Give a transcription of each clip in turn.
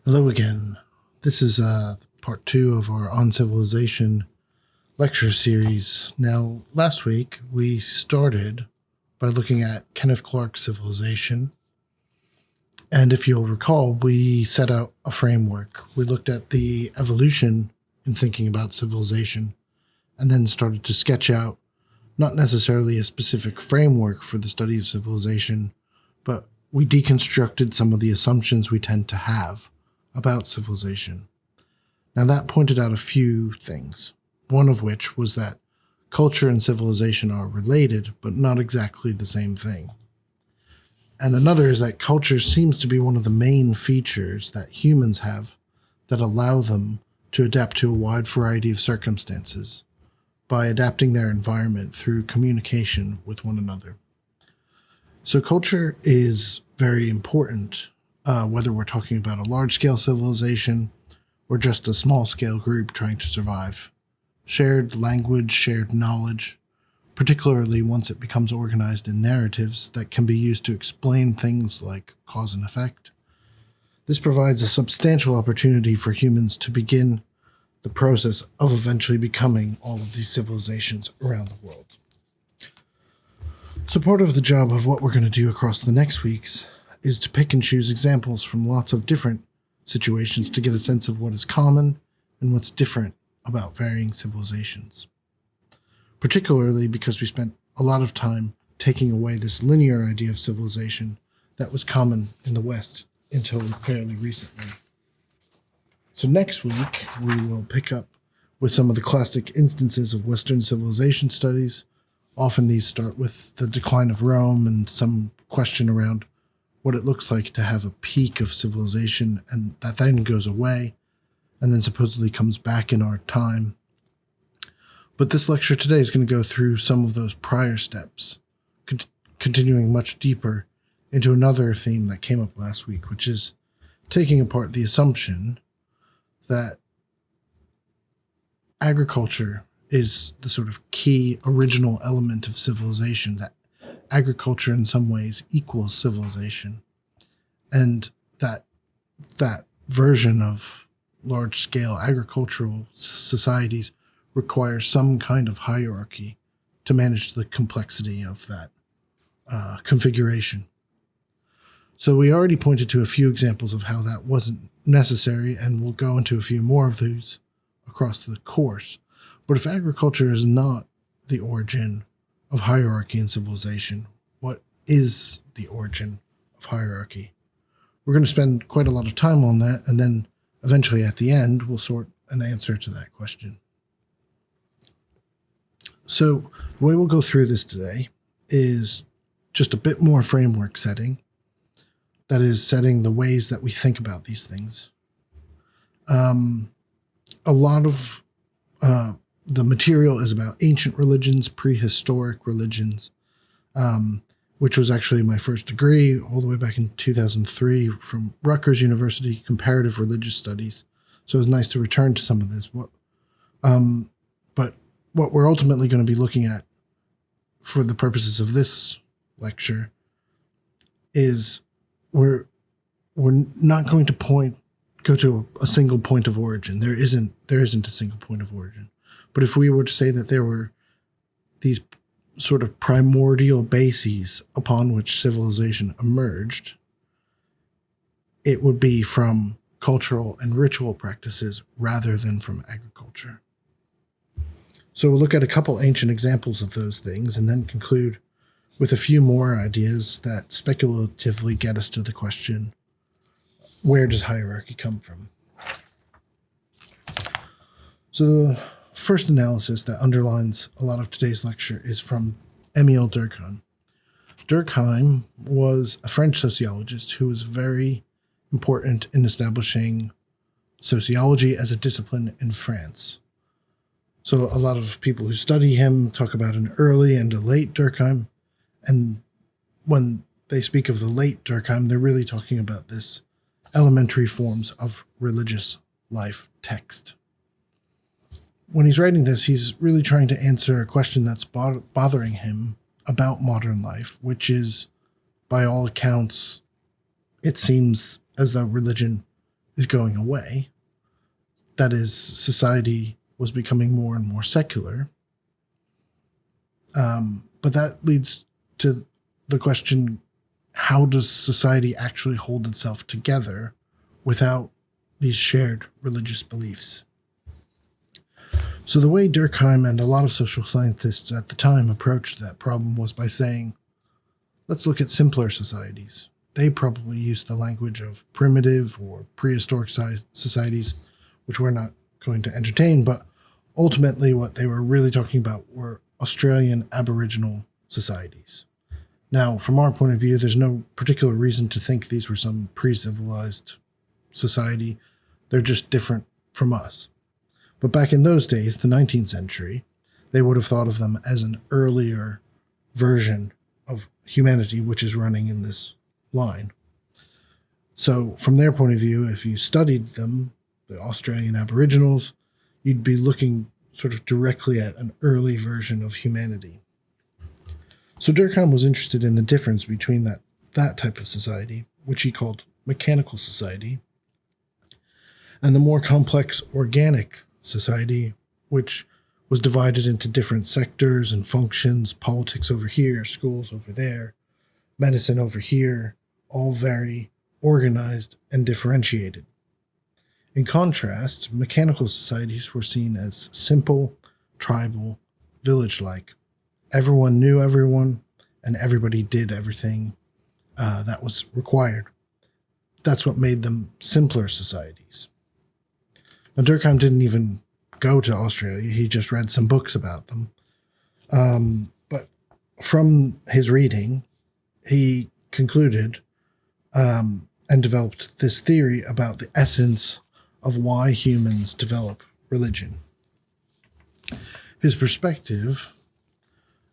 Hello again. This is part two of our On Civilization lecture series. Now, last week we started by looking at Kenneth Clark's Civilization. And if you'll recall, we set out a framework. We looked at the evolution in thinking about civilization and then started to sketch out not necessarily a specific framework for the study of civilization, but we deconstructed some of the assumptions we tend to have about civilization. Now, that pointed out a few things, one of which was that culture and civilization are related, but not exactly the same thing. And another is that culture seems to be one of the main features that humans have that allow them to adapt to a wide variety of circumstances by adapting their environment through communication with one another. So culture is very important, whether we're talking about a large-scale civilization or just a small-scale group trying to survive. Shared language, shared knowledge, particularly once it becomes organized in narratives that can be used to explain things like cause and effect. This provides a substantial opportunity for humans to begin the process of eventually becoming all of these civilizations around the world. So part of the job of what we're going to do across the next weeks is to pick and choose examples from lots of different situations to get a sense of what is common and what's different about varying civilizations. Particularly because we spent a lot of time taking away this linear idea of civilization that was common in the West until fairly recently. So next week, we will pick up with some of the classic instances of Western civilization studies. Often these start with the decline of Rome and some question around what it looks like to have a peak of civilization and that then goes away and then supposedly comes back in our time. But this lecture today is going to go through some of those prior steps, continuing much deeper into another theme that came up last week, which is taking apart the assumption that agriculture is the sort of key original element of civilization, that agriculture in some ways equals civilization, and that version of large-scale agricultural societies requires some kind of hierarchy to manage the complexity of that configuration. So we already pointed to a few examples of how that wasn't necessary, and we'll go into a few more of those across the course. But if agriculture is not the origin of hierarchy and civilization, what is the origin of hierarchy? We're going to spend quite a lot of time on that, and then eventually at the end, we'll sort an answer to that question. So the way we'll go through this today is just a bit more framework setting, that is, setting the ways that we think about these things. A lot of the material is about ancient religions, prehistoric religions, which was actually my first degree all the way back in 2003 from Rutgers University, Comparative Religious Studies. So it was nice to return to some of this. But what we're ultimately going to be looking at for the purposes of this lecture is we're not going to go to a single point of origin. There isn't a single point of origin. But if we were to say that there were these sort of primordial bases upon which civilization emerged, it would be from cultural and ritual practices rather than from agriculture. So we'll look at a couple ancient examples of those things and then conclude with a few more ideas that speculatively get us to the question, where does hierarchy come from? So the first analysis that underlines a lot of today's lecture is from Émile Durkheim. Durkheim was a French sociologist who was very important in establishing sociology as a discipline in France. So a lot of people who study him talk about an early and a late Durkheim, and when they speak of the late Durkheim, they're really talking about this elementary forms of religious life text. When he's writing this, he's really trying to answer a question that's bothering him about modern life, which is, by all accounts, it seems as though religion is going away. That is, society was becoming more and more secular. But that leads to the question, how does society actually hold itself together without these shared religious beliefs? So the way Durkheim and a lot of social scientists at the time approached that problem was by saying, let's look at simpler societies. They probably used the language of primitive or prehistoric societies, which we're not going to entertain, but ultimately what they were really talking about were Australian Aboriginal societies. Now, from our point of view, there's no particular reason to think these were some pre-civilized society. They're just different from us. But back in those days, the 19th century, they would have thought of them as an earlier version of humanity, which is running in this line. So from their point of view, if you studied them, the Australian Aboriginals, you'd be looking sort of directly at an early version of humanity. So Durkheim was interested in the difference between that type of society, which he called mechanical society, and the more complex organic society, which was divided into different sectors and functions, politics over here, schools over there, medicine over here, all very organized and differentiated. In contrast, mechanical societies were seen as simple, tribal, village-like. Everyone knew everyone, and everybody did everything that was required. That's what made them simpler societies. Now, Durkheim didn't even go to Australia. He just read some books about them. But from his reading, he concluded and developed this theory about the essence of why humans develop religion. His perspective,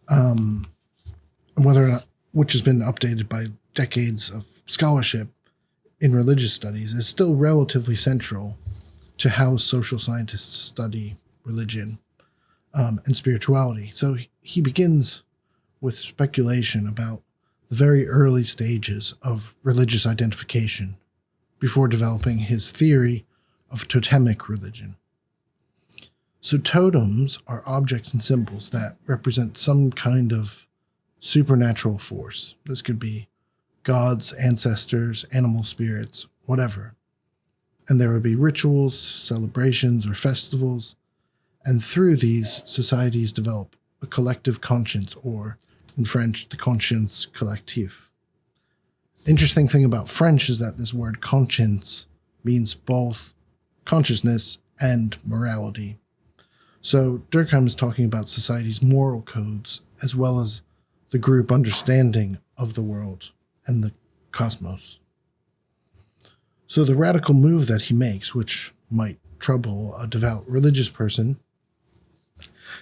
whether or not, which has been updated by decades of scholarship in religious studies, is still relatively central to how social scientists study religion and spirituality. So he begins with speculation about the very early stages of religious identification before developing his theory of totemic religion. So totems are objects and symbols that represent some kind of supernatural force. This could be gods, ancestors, animal spirits, whatever. And there would be rituals, celebrations, or festivals, and through these, societies develop a collective conscience, or in French, the conscience collective. Interesting thing about French is that this word conscience means both consciousness and morality. So Durkheim is talking about society's moral codes as well as the group understanding of the world and the cosmos. So the radical move that he makes, which might trouble a devout religious person,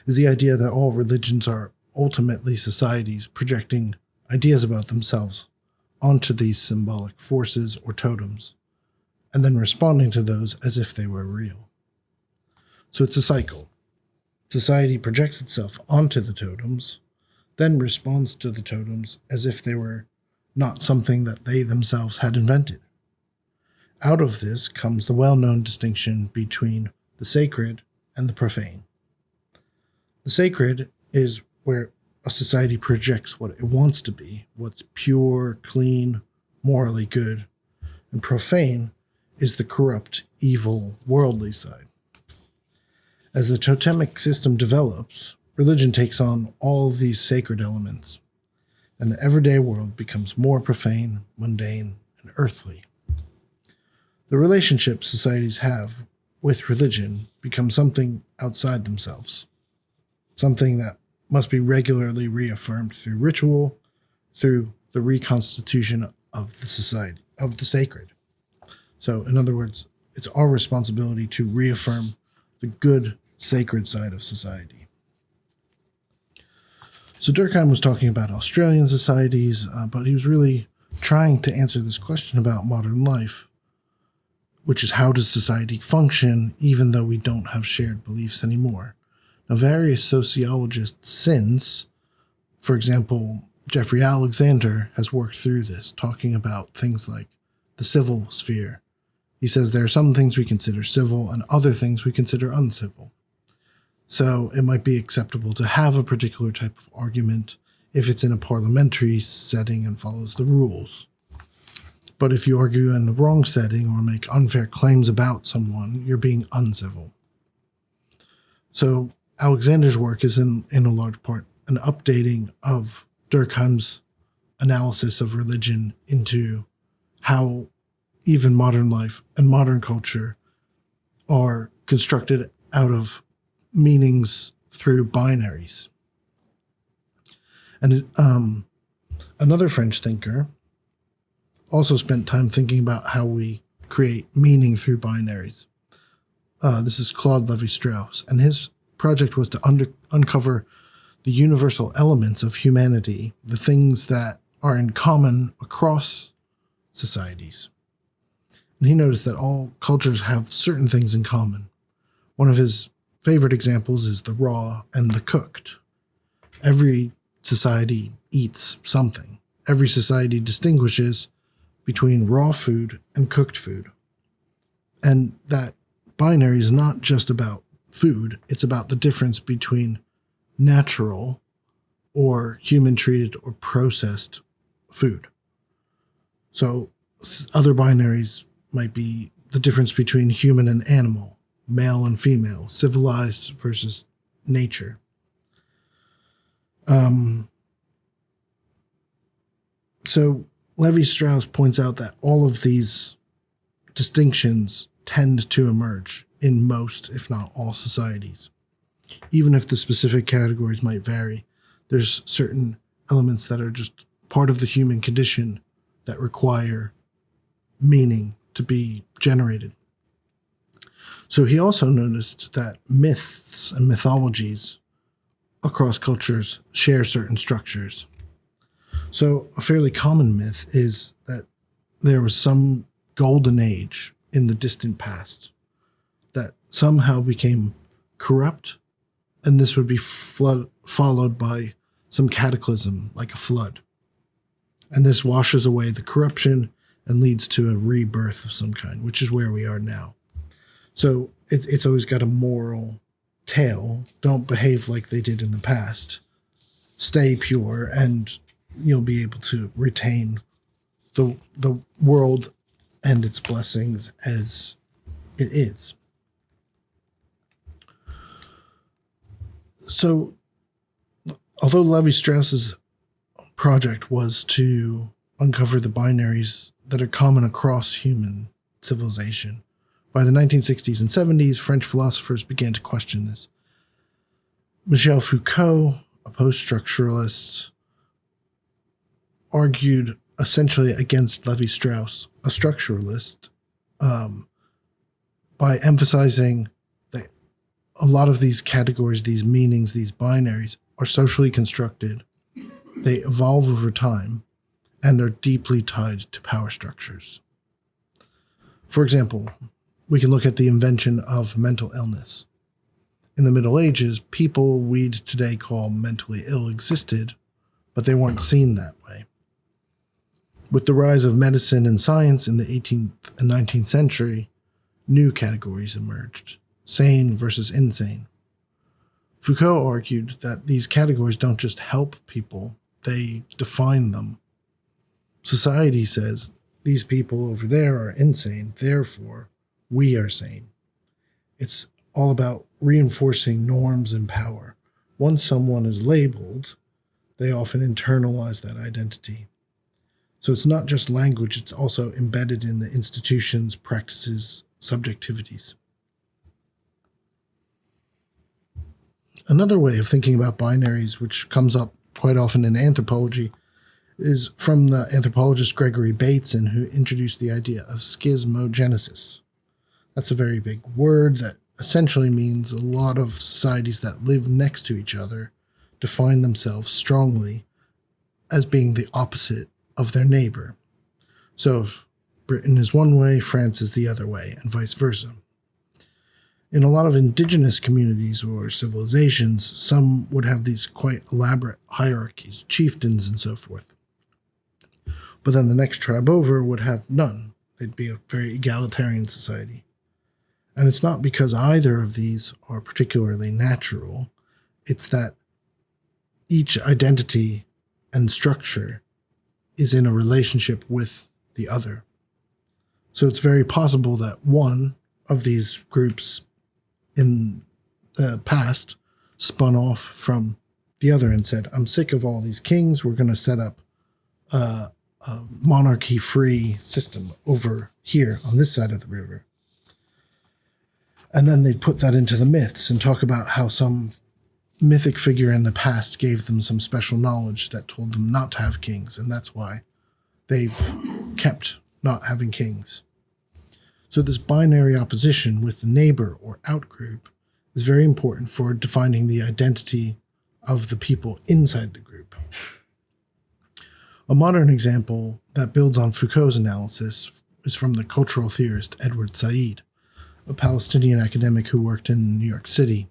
is the idea that all religions are ultimately societies projecting ideas about themselves onto these symbolic forces or totems, and then responding to those as if they were real. So it's a cycle. Society projects itself onto the totems, then responds to the totems as if they were not something that they themselves had invented. Out of this comes the well-known distinction between the sacred and the profane. The sacred is where a society projects what it wants to be, what's pure, clean, morally good, and profane is the corrupt, evil, worldly side. As the totemic system develops, religion takes on all these sacred elements, and the everyday world becomes more profane, mundane, and earthly. The relationships societies have with religion become something outside themselves, something that must be regularly reaffirmed through ritual, through the reconstitution of the society, of the sacred. So, in other words, it's our responsibility to reaffirm the good, sacred side of society. So Durkheim was talking about Australian societies, but he was really trying to answer this question about modern life, which is how does society function even though we don't have shared beliefs anymore? Now, various sociologists since, for example, Jeffrey Alexander has worked through this, talking about things like the civil sphere, He says there are some things we consider civil and other things we consider uncivil. So it might be acceptable to have a particular type of argument if it's in a parliamentary setting and follows the rules. But if you argue in the wrong setting or make unfair claims about someone, you're being uncivil. So Alexander's work is in a large part an updating of Durkheim's analysis of religion into how even modern life and modern culture are constructed out of meanings through binaries. And another French thinker also spent time thinking about how we create meaning through binaries. This is Claude Lévi-Strauss, and his project was to uncover the universal elements of humanity, the things that are in common across societies. And he noticed that all cultures have certain things in common. One of his favorite examples is the raw and the cooked. Every society eats something. Every society distinguishes between raw food and cooked food. And that binary is not just about food, it's about the difference between natural or human-treated or processed food. So other binaries might be the difference between human and animal, male and female, civilized versus nature. So Lévi-Strauss points out that all of these distinctions tend to emerge in most, if not all, societies. Even if the specific categories might vary, there's certain elements that are just part of the human condition that require meaning to be generated. So he also noticed that myths and mythologies across cultures share certain structures. So a fairly common myth is that there was some golden age in the distant past that somehow became corrupt, and this would be followed by some cataclysm like a flood. And this washes away the corruption and leads to a rebirth of some kind, which is where we are now. So it's always got a moral tale. Don't behave like they did in the past. Stay pure, and you'll be able to retain the world and its blessings as it is. So, although Lévi-Strauss's project was to uncover the binaries that are common across human civilization, by the 1960s and 70s, French philosophers began to question this. Michel Foucault, a post-structuralist, argued essentially against Lévi-Strauss, a structuralist, by emphasizing that a lot of these categories, these meanings, these binaries are socially constructed. They evolve over time and are deeply tied to power structures. For example, we can look at the invention of mental illness. In the Middle Ages, people we'd today call mentally ill existed, but they weren't seen that way. With the rise of medicine and science in the 18th and 19th century, new categories emerged, sane versus insane. Foucault argued that these categories don't just help people, they define them. Society says these people over there are insane, therefore we are sane. It's all about reinforcing norms and power. Once someone is labeled, they often internalize that identity. So it's not just language, it's also embedded in the institutions, practices, subjectivities. Another way of thinking about binaries, which comes up quite often in anthropology, is from the anthropologist Gregory Bateson, who introduced the idea of schismogenesis. That's a very big word that essentially means a lot of societies that live next to each other define themselves strongly as being the opposite of their neighbor. So if Britain is one way, France is the other way, and vice versa. In a lot of indigenous communities or civilizations, some would have these quite elaborate hierarchies, chieftains and so forth. But then the next tribe over would have none. They'd be a very egalitarian society. And it's not because either of these are particularly natural. It's that each identity and structure is in a relationship with the other. So it's very possible that one of these groups in the past spun off from the other and said, I'm sick of all these kings. We're going to set up a monarchy-free system over here on this side of the river. And then they'd put that into the myths and talk about how some mythic figure in the past gave them some special knowledge that told them not to have kings, and that's why they've kept not having kings. So this binary opposition with the neighbor or outgroup is very important for defining the identity of the people inside the group. A modern example that builds on Foucault's analysis is from the cultural theorist Edward Said, a Palestinian academic who worked in New York City.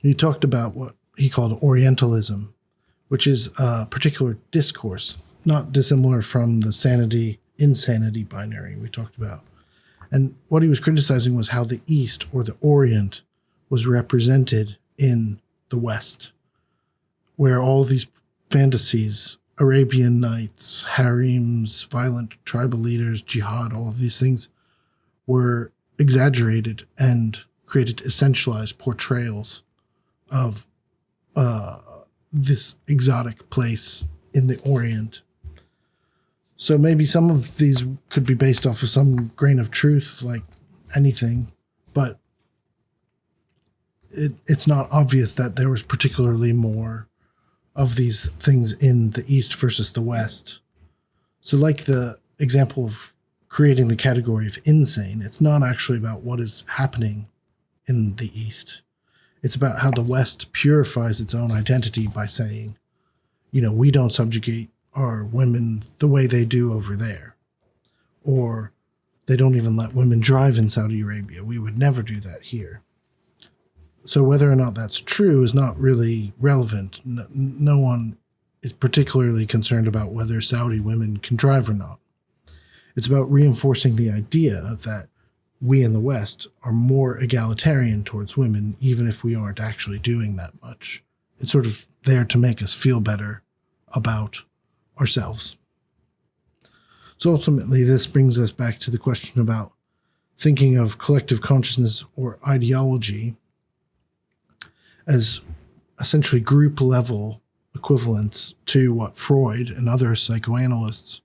He talked about what he called Orientalism, which is a particular discourse, not dissimilar from the sanity-insanity binary we talked about. And what he was criticizing was how the East, or the Orient, was represented in the West, where all these fantasies, Arabian Nights, harems, violent tribal leaders, jihad, all of these things were exaggerated and created essentialized portrayals of this exotic place in the Orient. So maybe some of these could be based off of some grain of truth, like anything, but it's not obvious that there was particularly more of these things in the East versus the West. So like the example of creating the category of insane, it's not actually about what is happening in the East. It's about how the West purifies its own identity by saying, we don't subjugate our women the way they do over there. Or they don't even let women drive in Saudi Arabia. We would never do that here. So whether or not that's true is not really relevant. No one is particularly concerned about whether Saudi women can drive or not. It's about reinforcing the idea that we in the West are more egalitarian towards women, even if we aren't actually doing that much. It's sort of there to make us feel better about ourselves. So ultimately, this brings us back to the question about thinking of collective consciousness or ideology as essentially group level equivalents to what Freud and other psychoanalysts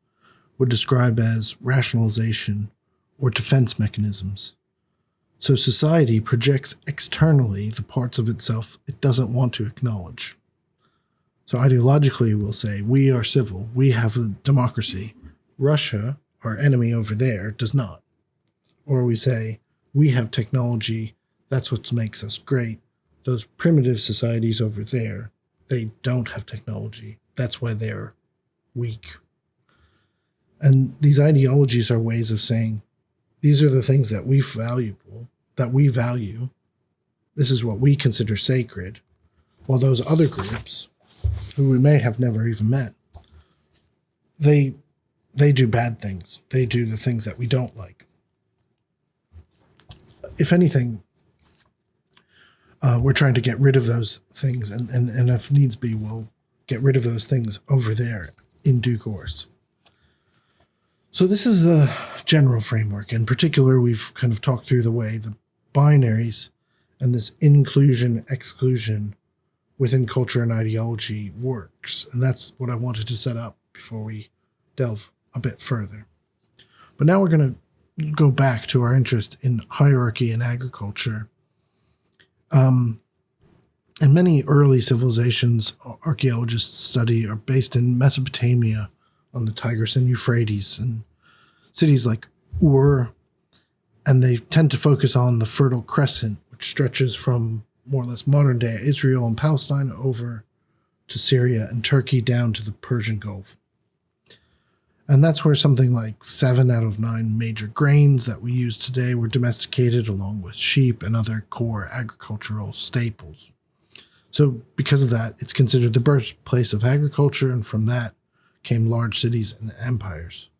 would describe as rationalization or defense mechanisms. So society projects externally the parts of itself it doesn't want to acknowledge. So ideologically, we'll say, we are civil, we have a democracy. Russia, our enemy over there, does not. Or we say, we have technology, that's what makes us great. Those primitive societies over there, they don't have technology. That's why they're weak. And these ideologies are ways of saying, these are the things that we value. This is what we consider sacred. While those other groups, who we may have never even met, they do bad things. They do the things that we don't like. If anything, we're trying to get rid of those things, and if needs be, we'll get rid of those things over there in due course. So this is the general framework. In particular, we've kind of talked through the way the binaries and this inclusion-exclusion within culture and ideology works. And that's what I wanted to set up before we delve a bit further. But now we're going to go back to our interest in hierarchy in agriculture. And many early civilizations archaeologists study are based in Mesopotamia on the Tigris and Euphrates, and cities like Ur, and they tend to focus on the Fertile Crescent, which stretches from more or less modern-day Israel and Palestine over to Syria and Turkey down to the Persian Gulf. And that's where something like 7 out of 9 major grains that we use today were domesticated, along with sheep and other core agricultural staples. So because of that, it's considered the birthplace of agriculture, and from that came large cities and empires.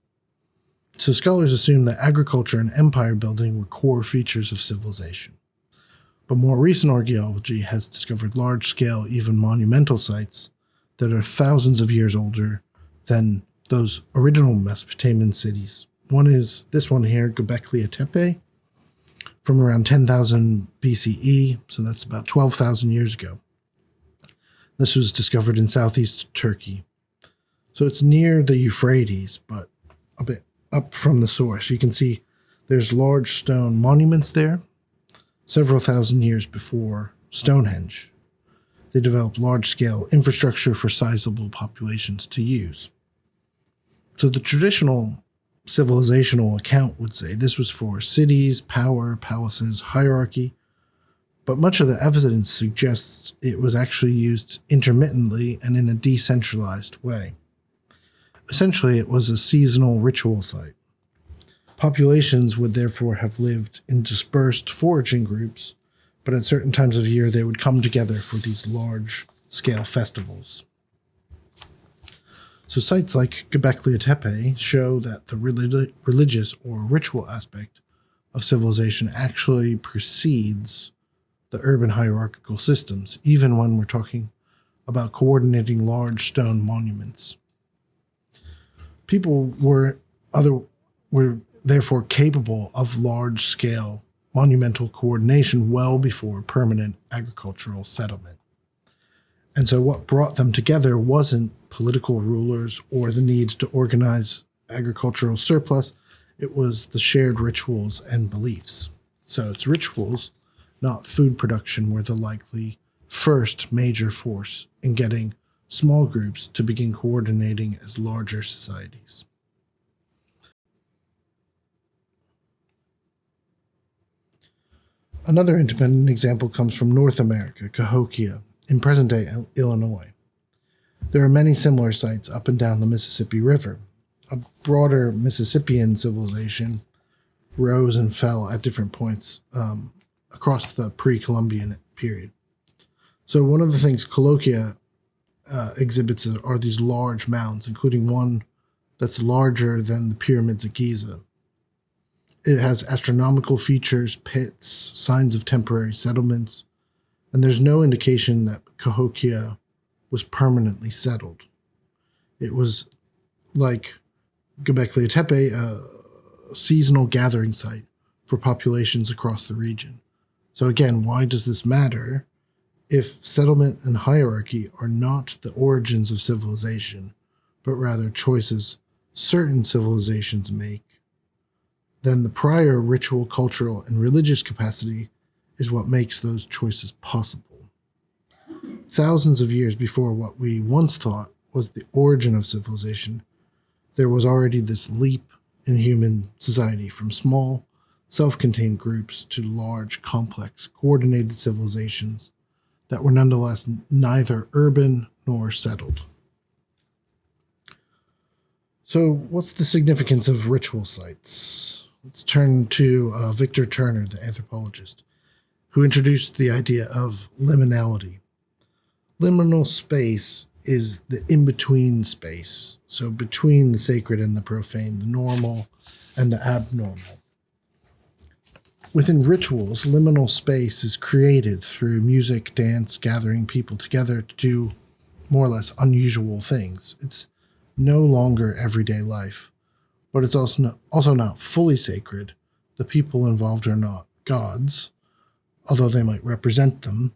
So scholars assume that agriculture and empire building were core features of civilization. But more recent archaeology has discovered large-scale, even monumental sites that are thousands of years older than those original Mesopotamian cities. One is this one here, Göbekli Tepe, from around 10,000 BCE, so that's about 12,000 years ago. This was discovered in southeast Turkey. So it's near the Euphrates, but a bit up from the source. You can see there's large stone monuments there, several thousand years before Stonehenge. They developed large-scale infrastructure for sizable populations to use. So the traditional civilizational account would say this was for cities, power, palaces, hierarchy, but much of the evidence suggests it was actually used intermittently and in a decentralized way. Essentially, it was a seasonal ritual site. Populations would therefore have lived in dispersed foraging groups, but at certain times of year they would come together for these large-scale festivals. So sites like Göbekli Tepe show that the religious or ritual aspect of civilization actually precedes the urban hierarchical systems, even when we're talking about coordinating large stone monuments. People were therefore capable of large-scale monumental coordination well before permanent agricultural settlement. And so what brought them together wasn't political rulers or the need to organize agricultural surplus. It was the shared rituals and beliefs. So it's rituals, not food production, were the likely first major force in getting small groups to begin coordinating as larger societies. Another independent example comes from North America, Cahokia, in present-day Illinois. There are many similar sites up and down the Mississippi River. A broader Mississippian civilization rose and fell at different points across the pre-Columbian period. So one of the things Cahokia exhibits are these large mounds, including one that's larger than the pyramids of Giza. It has astronomical features, pits, signs of temporary settlements, and there's no indication that Cahokia was permanently settled. It was like Göbekli Tepe, a seasonal gathering site for populations across the region. So again, why does this matter? If settlement and hierarchy are not the origins of civilization, but rather choices certain civilizations make, then the prior ritual, cultural, and religious capacity is what makes those choices possible. Thousands of years before what we once thought was the origin of civilization, there was already this leap in human society from small, self-contained groups to large, complex, coordinated civilizations that were nonetheless neither urban nor settled. So, what's the significance of ritual sites? Let's turn to Victor Turner, the anthropologist, who introduced the idea of liminality. Liminal space is the in-between space, so between the sacred and the profane, the normal and the abnormal. Within rituals, liminal space is created through music, dance, gathering people together to do more or less unusual things. It's no longer everyday life, but it's also not fully sacred. The people involved are not gods, although they might represent them.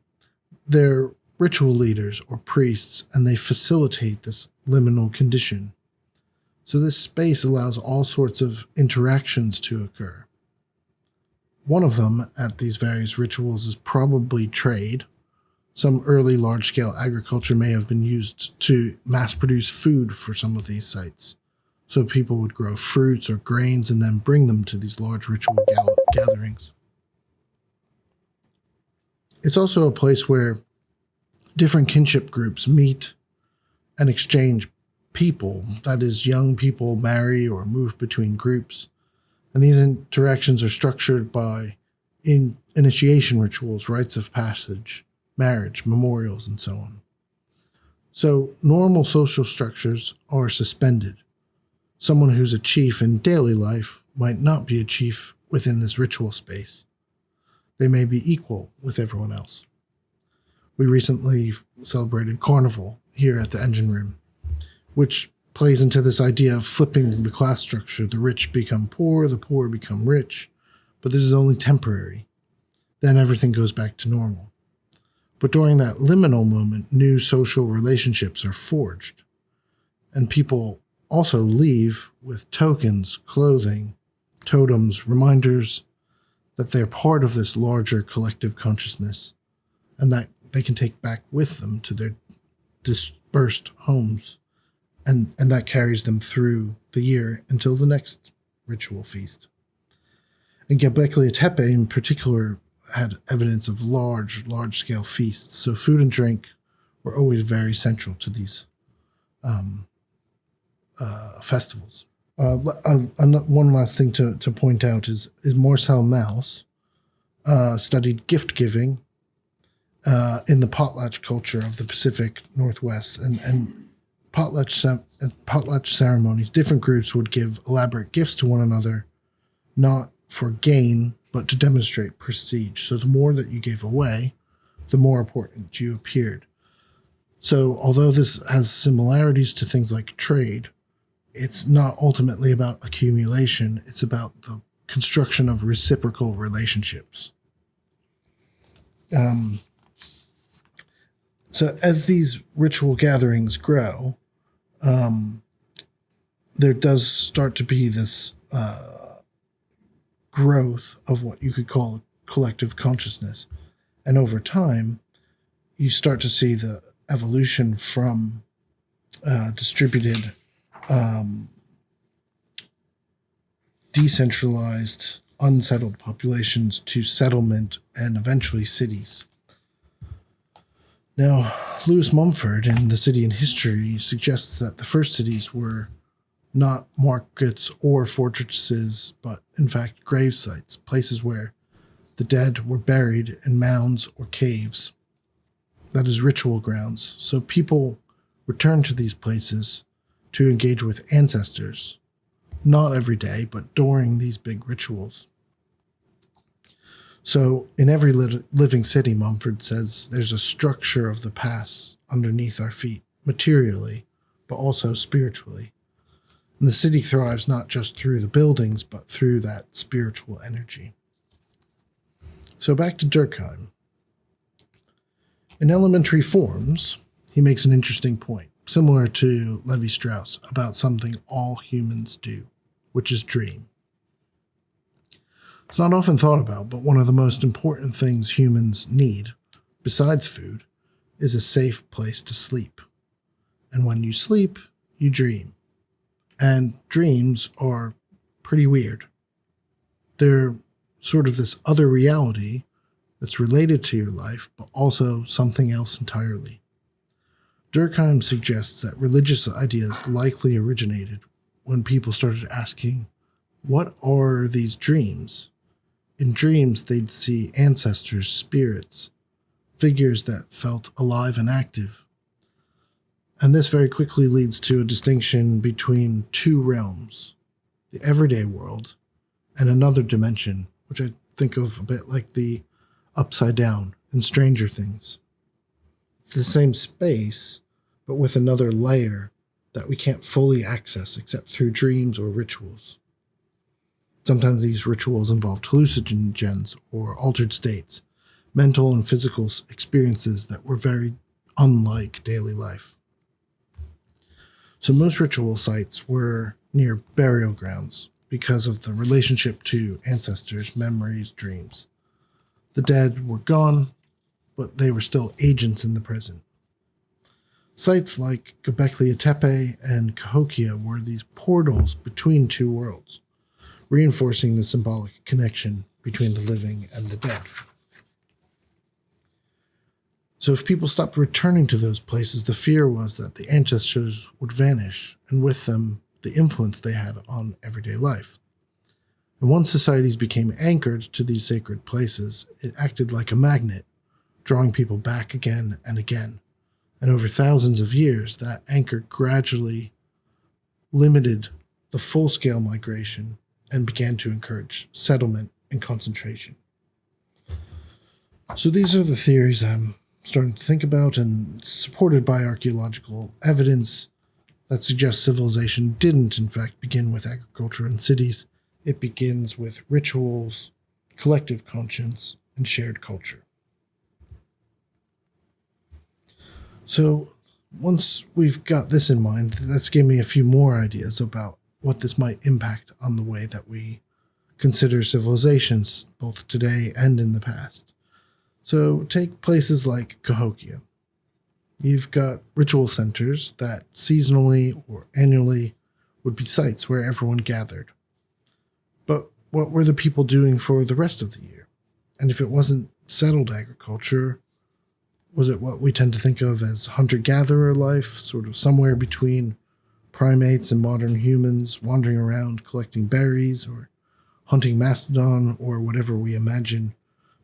They're ritual leaders or priests, and they facilitate this liminal condition. So this space allows all sorts of interactions to occur. One of them at these various rituals is probably trade. Some early large-scale agriculture may have been used to mass-produce food for some of these sites. So people would grow fruits or grains and then bring them to these large ritual gatherings. It's also a place where different kinship groups meet and exchange people. That is, young people marry or move between groups. And these interactions are structured by initiation rituals, rites of passage, marriage, memorials, and so on. So normal social structures are suspended. Someone who's a chief in daily life might not be a chief within this ritual space. They may be equal with everyone else. We recently celebrated Carnival here at the engine room, which plays into this idea of flipping the class structure. The rich become poor, the poor become rich, but this is only temporary. Then everything goes back to normal. But during that liminal moment, new social relationships are forged, and people also leave with tokens, clothing, totems, reminders that they're part of this larger collective consciousness, and that they can take back with them to their dispersed homes. And that carries them through the year until the next ritual feast. And Göbekli Tepe in particular had evidence of large-scale feasts. So food and drink were always very central to these festivals. One last thing to point out is Marcel Mauss studied gift-giving in the potlatch culture of the Pacific Northwest, and potlatch ceremonies, different groups would give elaborate gifts to one another, not for gain, but to demonstrate prestige. So the more that you gave away, the more important you appeared. So although this has similarities to things like trade, it's not ultimately about accumulation. It's about the construction of reciprocal relationships. So as these ritual gatherings grow, there does start to be this growth of what you could call a collective consciousness. And over time, you start to see the evolution from distributed, decentralized, unsettled populations to settlement and eventually cities. Now, Lewis Mumford in The City and History suggests that the first cities were not markets or fortresses, but in fact grave sites, places where the dead were buried in mounds or caves. That is, ritual grounds. So people returned to these places to engage with ancestors, not every day, but during these big rituals. So in every living city, Mumford says, there's a structure of the past underneath our feet, materially, but also spiritually. And the city thrives not just through the buildings, but through that spiritual energy. So back to Durkheim. In Elementary Forms, he makes an interesting point, similar to Levi-Strauss, about something all humans do, which is dream. It's not often thought about, but one of the most important things humans need, besides food, is a safe place to sleep. And when you sleep, you dream. And dreams are pretty weird. They're sort of this other reality that's related to your life, but also something else entirely. Durkheim suggests that religious ideas likely originated when people started asking, what are these dreams? In dreams, they'd see ancestors, spirits, figures that felt alive and active. And this very quickly leads to a distinction between two realms, the everyday world and another dimension, which I think of a bit like the upside down in Stranger Things. It's the same space, but with another layer that we can't fully access except through dreams or rituals. Sometimes these rituals involved hallucinogens or altered states, mental and physical experiences that were very unlike daily life. So most ritual sites were near burial grounds because of the relationship to ancestors, memories, dreams. The dead were gone, but they were still agents in the present. Sites like Göbekli Tepe and Cahokia were these portals between two worlds, reinforcing the symbolic connection between the living and the dead. So if people stopped returning to those places, the fear was that the ancestors would vanish, and with them, the influence they had on everyday life. And once societies became anchored to these sacred places, it acted like a magnet, drawing people back again and again. And over thousands of years, that anchor gradually limited the full-scale migration and began to encourage settlement and concentration. So these are the theories I'm starting to think about, and supported by archaeological evidence that suggests civilization didn't, in fact, begin with agriculture in cities. It begins with rituals, collective conscience, and shared culture. So once we've got this in mind, that's given me a few more ideas about what this might impact on the way that we consider civilizations, both today and in the past. So take places like Cahokia. You've got ritual centers that seasonally or annually would be sites where everyone gathered. But what were the people doing for the rest of the year? And if it wasn't settled agriculture, was it what we tend to think of as hunter-gatherer life, sort of somewhere between primates and modern humans, wandering around collecting berries or hunting mastodon or whatever we imagine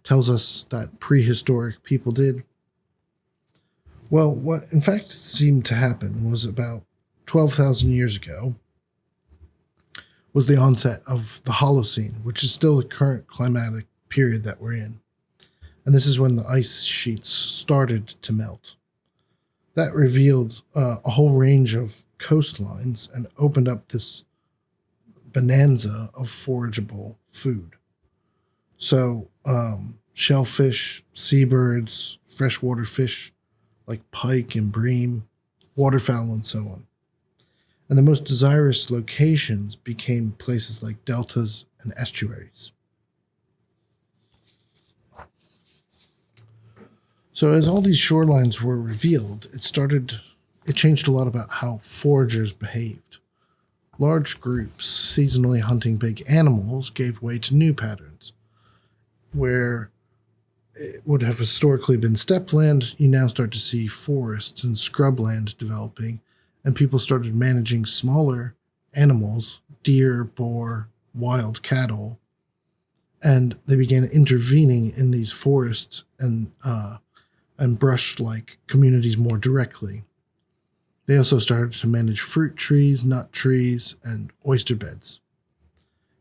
tells us that prehistoric people did? Well, what in fact seemed to happen was about 12,000 years ago was the onset of the Holocene, which is still the current climatic period that we're in. And this is when the ice sheets started to melt. That revealed a whole range of coastlines and opened up this bonanza of forageable food. So shellfish, seabirds, freshwater fish like pike and bream, waterfowl, and so on. And the most desirous locations became places like deltas and estuaries. So as all these shorelines were revealed, it changed a lot about how foragers behaved. Large groups seasonally hunting big animals gave way to new patterns. Where it would have historically been steppe land, you now start to see forests and scrubland developing, and people started managing smaller animals, deer, boar, wild cattle, and they began intervening in these forests and brush-like communities more directly. They also started to manage fruit trees, nut trees, and oyster beds.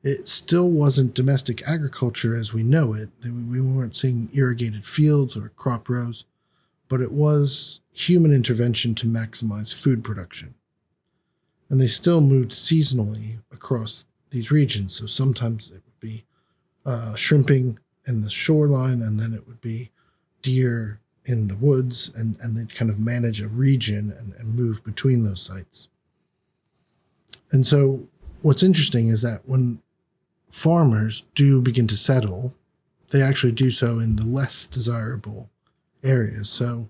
It still wasn't domestic agriculture as we know it. We weren't seeing irrigated fields or crop rows, but it was human intervention to maximize food production. And they still moved seasonally across these regions. So sometimes it would be shrimping in the shoreline, and then it would be deer in the woods, and they'd kind of manage a region and move between those sites. And so what's interesting is that when farmers do begin to settle, they actually do so in the less desirable areas. So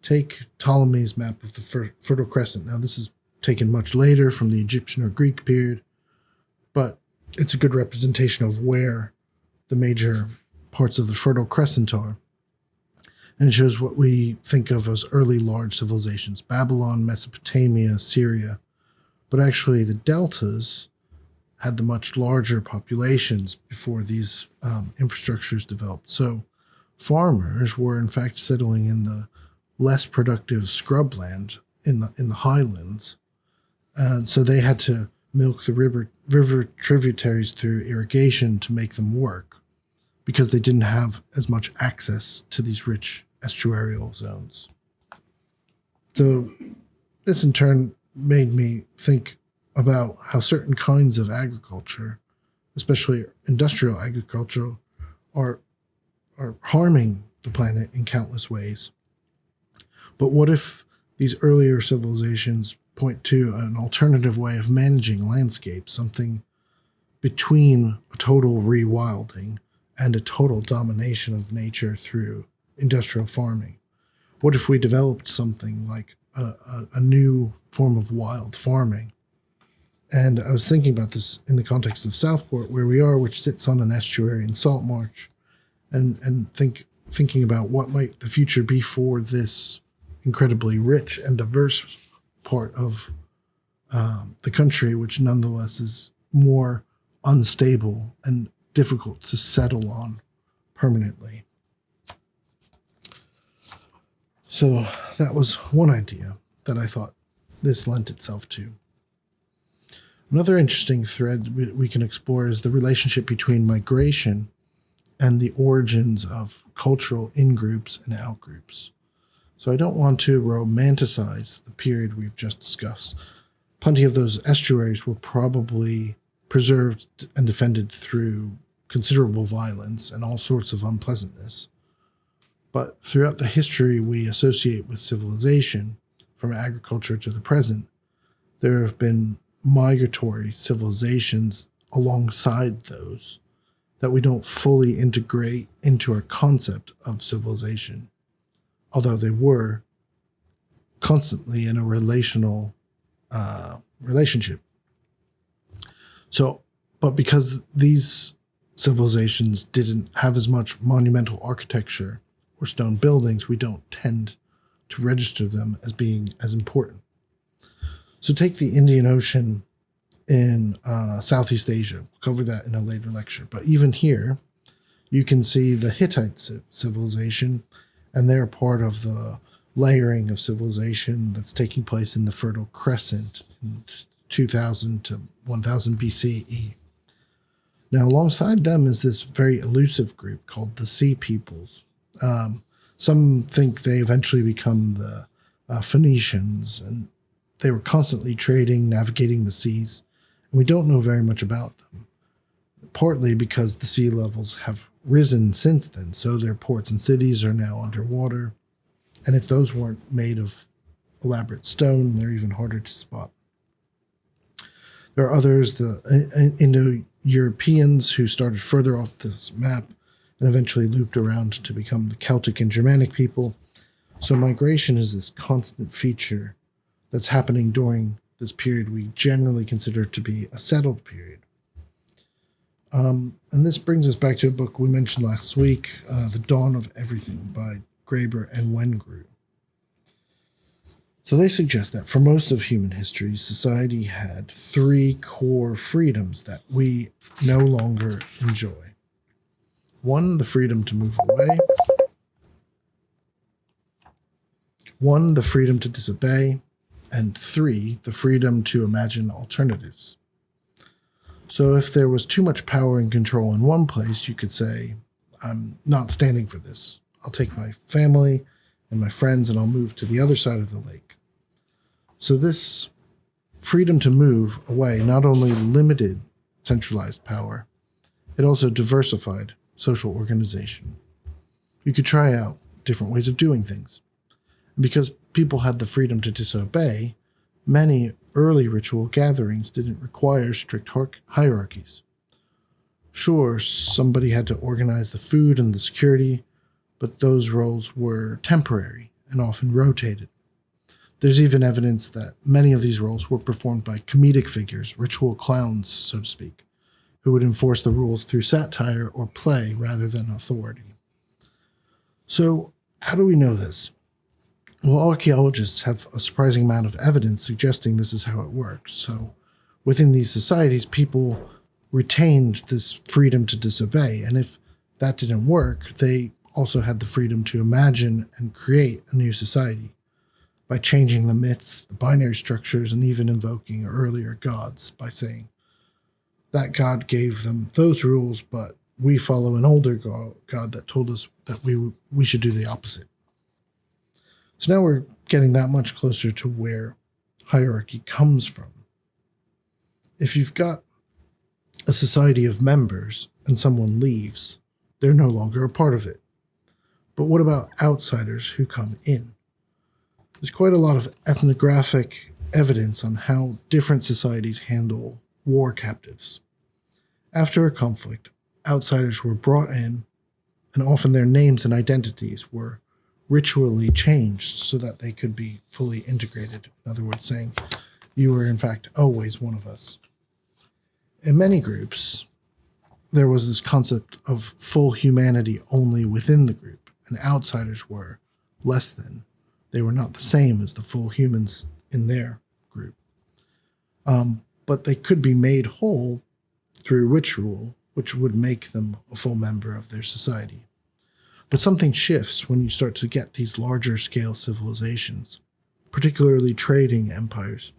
take Ptolemy's map of the Fertile Crescent. Now, this is taken much later from the Egyptian or Greek period, but it's a good representation of where the major parts of the Fertile Crescent are. And it shows what we think of as early large civilizations: Babylon, Mesopotamia, Syria. But actually, the deltas had the much larger populations before these infrastructures developed. So farmers were in fact settling in the less productive scrubland in the highlands. And so they had to milk the river tributaries through irrigation to make them work, because they didn't have as much access to these rich estuarial zones. So this in turn made me think about how certain kinds of agriculture, especially industrial agriculture, are harming the planet in countless ways. But what if these earlier civilizations point to an alternative way of managing landscapes, something between a total rewilding and a total domination of nature through industrial farming? What if we developed something like a new form of wild farming? And I was thinking about this in the context of Southport, where we are, which sits on an estuary in salt marsh, and thinking about what might the future be for this incredibly rich and diverse part of the country, which nonetheless is more unstable and difficult to settle on permanently. So that was one idea that I thought this lent itself to. Another interesting thread we can explore is the relationship between migration and the origins of cultural in-groups and out-groups. So I don't want to romanticize the period we've just discussed. Plenty of those estuaries were probably preserved and defended through considerable violence and all sorts of unpleasantness. But throughout the history we associate with civilization, from agriculture to the present, there have been migratory civilizations alongside those that we don't fully integrate into our concept of civilization, although they were constantly in a relational relationship. So, but because these civilizations didn't have as much monumental architecture or stone buildings, we don't tend to register them as being as important. So take the Indian Ocean in Southeast Asia. We'll cover that in a later lecture. But even here, you can see the Hittite civilization, and they're part of the layering of civilization that's taking place in the Fertile Crescent in 2000 to 1000 BCE. Now, alongside them is this very elusive group called the Sea Peoples. Some think they eventually become the Phoenicians, and they were constantly trading, navigating the seas, and we don't know very much about them, partly because the sea levels have risen since then, so their ports and cities are now underwater, and if those weren't made of elaborate stone, they're even harder to spot. There are others, the Indo-Europeans, who started further off this map and eventually looped around to become the Celtic and Germanic people. So migration is this constant feature that's happening during this period we generally consider to be a settled period. And this brings us back to a book we mentioned last week, The Dawn of Everything by Graeber and Wengrow. So they suggest that for most of human history, society had three core freedoms that we no longer enjoy. 1, the freedom to move away. 1, the freedom to disobey. And 3, the freedom to imagine alternatives. So if there was too much power and control in one place, you could say, I'm not standing for this. I'll take my family and my friends and I'll move to the other side of the lake. So this freedom to move away not only limited centralized power, it also diversified social organization. You could try out different ways of doing things. And because people had the freedom to disobey, many early ritual gatherings didn't require strict hierarchies. Sure, somebody had to organize the food and the security, but those roles were temporary and often rotated. There's even evidence that many of these roles were performed by comedic figures, ritual clowns, so to speak, who would enforce the rules through satire or play rather than authority. So, how do we know this? Well, archaeologists have a surprising amount of evidence suggesting this is how it worked. So, within these societies, people retained this freedom to disobey, and if that didn't work, they also had the freedom to imagine and create a new society by changing the myths, the binary structures, and even invoking earlier gods by saying, that God gave them those rules, but we follow an older God that told us that we should do the opposite. So now we're getting that much closer to where hierarchy comes from. If you've got a society of members and someone leaves, they're no longer a part of it. But what about outsiders who come in? There's quite a lot of ethnographic evidence on how different societies handle war captives. After a conflict, outsiders were brought in, and often their names and identities were ritually changed so that they could be fully integrated. In other words, saying, you are in fact always one of us. In many groups, there was this concept of full humanity only within the group, and outsiders were less than. They were not the same as the full humans in their group. But they could be made whole through ritual, which would make them a full member of their society. But something shifts when you start to get these larger scale civilizations, particularly trading empires.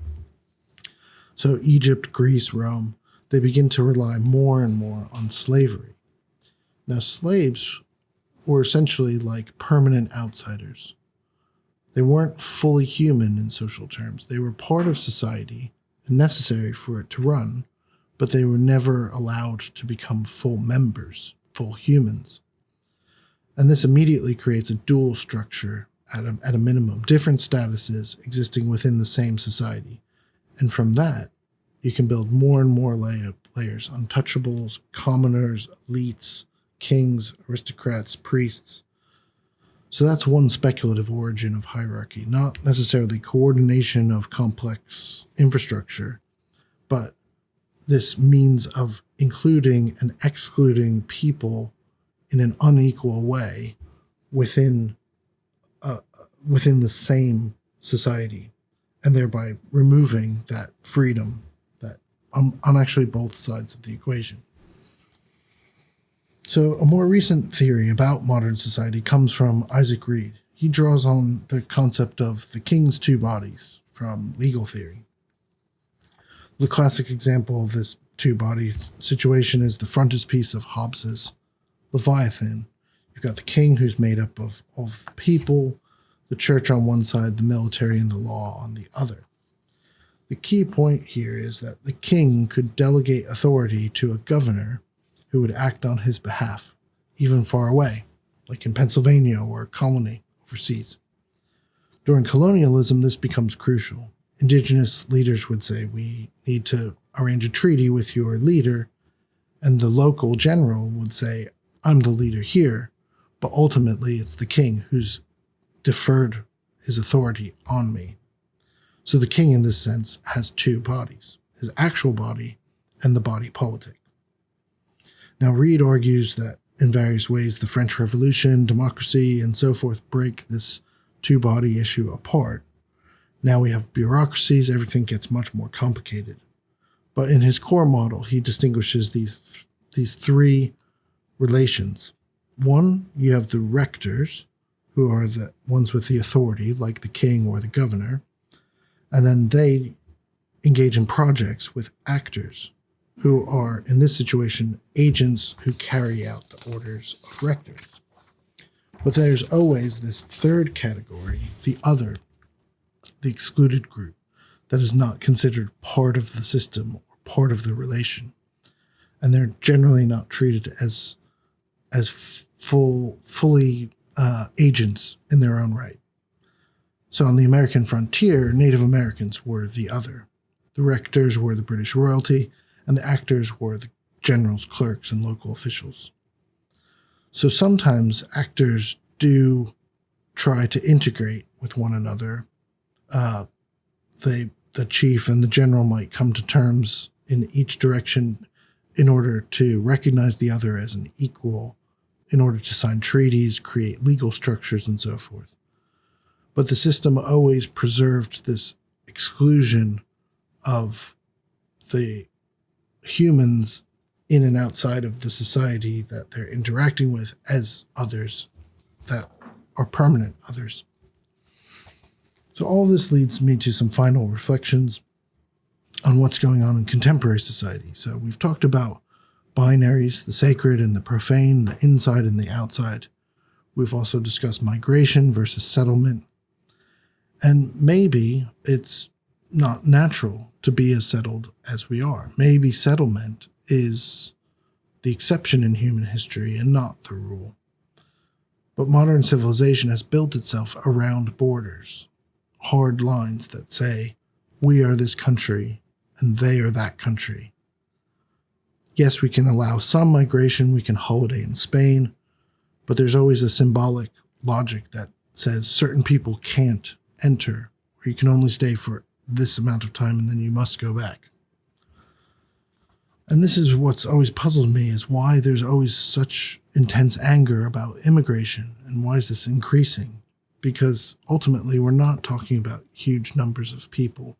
So Egypt, Greece, Rome, they begin to rely more and more on slavery. Now, slaves were essentially like permanent outsiders. They weren't fully human in social terms. They were part of society and necessary for it to run, but they were never allowed to become full members, full humans. And this immediately creates a dual structure at a minimum, different statuses existing within the same society. And from that, you can build more and more layers, untouchables, commoners, elites, kings, aristocrats, priests. So that's one speculative origin of hierarchy, not necessarily coordination of complex infrastructure, but this means of including and excluding people in an unequal way within the same society, and thereby removing that freedom that on actually both sides of the equation. So a more recent theory about modern society comes from Isaac Reed. He draws on the concept of the king's two bodies from legal theory. The classic example of this two-body situation is the frontispiece of Hobbes's Leviathan. You've got the king, who's made up of people, the church on one side, the military and the law on the other. The key point here is that the king could delegate authority to a governor who would act on his behalf, even far away, like in Pennsylvania or a colony overseas. During colonialism, this becomes crucial. Indigenous leaders would say, we need to arrange a treaty with your leader, and the local general would say, I'm the leader here, but ultimately it's the king who's deferred his authority on me. So the king, in this sense, has two bodies, his actual body and the body politic. Now, Reed argues that in various ways the French Revolution, democracy, and so forth break this two-body issue apart. Now we have bureaucracies, everything gets much more complicated. But in his core model, he distinguishes these three relations. One, you have the rectors, who are the ones with the authority, like the king or the governor, and then they engage in projects with actors, who are, in this situation, agents who carry out the orders of rectors. But there's always this third category, the other, the excluded group, that is not considered part of the system or part of the relation. And they're generally not treated as fully agents in their own right. So on the American frontier, Native Americans were the other. The rectors were the British royalty, and the actors were the generals, clerks, and local officials. So sometimes actors do try to integrate with one another. The chief and the general might come to terms in each direction in order to recognize the other as an equal, in order to sign treaties, create legal structures, and so forth. But the system always preserved this exclusion of the humans in and outside of the society that they're interacting with as others that are permanent others. So all this leads me to some final reflections on what's going on in contemporary society. So we've talked about binaries, the sacred and the profane, the inside and the outside. We've also discussed migration versus settlement. And maybe it's not natural to be as settled as we are. Maybe settlement is the exception in human history and not the rule. But modern civilization has built itself around borders, hard lines that say, we are this country and they are that country. Yes, we can allow some migration, we can holiday in Spain, but there's always a symbolic logic that says certain people can't enter, or you can only stay for this amount of time and then you must go back. And this is what's always puzzled me, is why there's always such intense anger about immigration, and why is this increasing? Because ultimately we're not talking about huge numbers of people.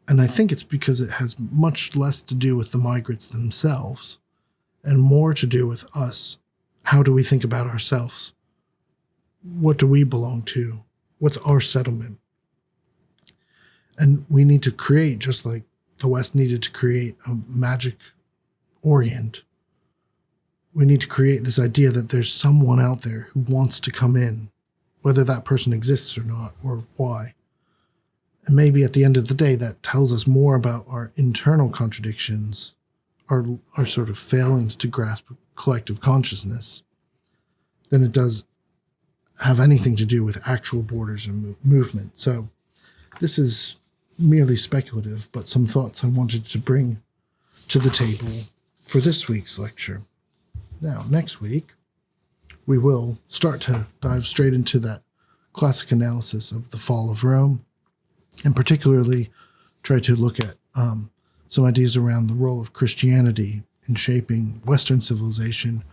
And I think it's because it has much less to do with the migrants themselves and more to do with us. How do we think about ourselves? What do we belong to? What's our settlement? And we need to create, just like the West needed to create a magic Orient, we need to create this idea that there's someone out there who wants to come in, whether that person exists or not, or why. And maybe at the end of the day, that tells us more about our internal contradictions, our sort of failings to grasp collective consciousness, than it does have anything to do with actual borders and movement. So this is merely speculative, but some thoughts I wanted to bring to the table for this week's lecture. Now, next week, we will start to dive straight into that classic analysis of the fall of Rome, and particularly try to look at some ideas around the role of Christianity in shaping Western civilization,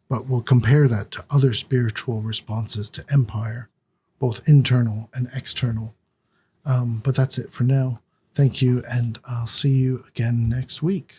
but we'll compare that to other spiritual responses to empire, both internal and external. But that's it for now. Thank you, and I'll see you again next week.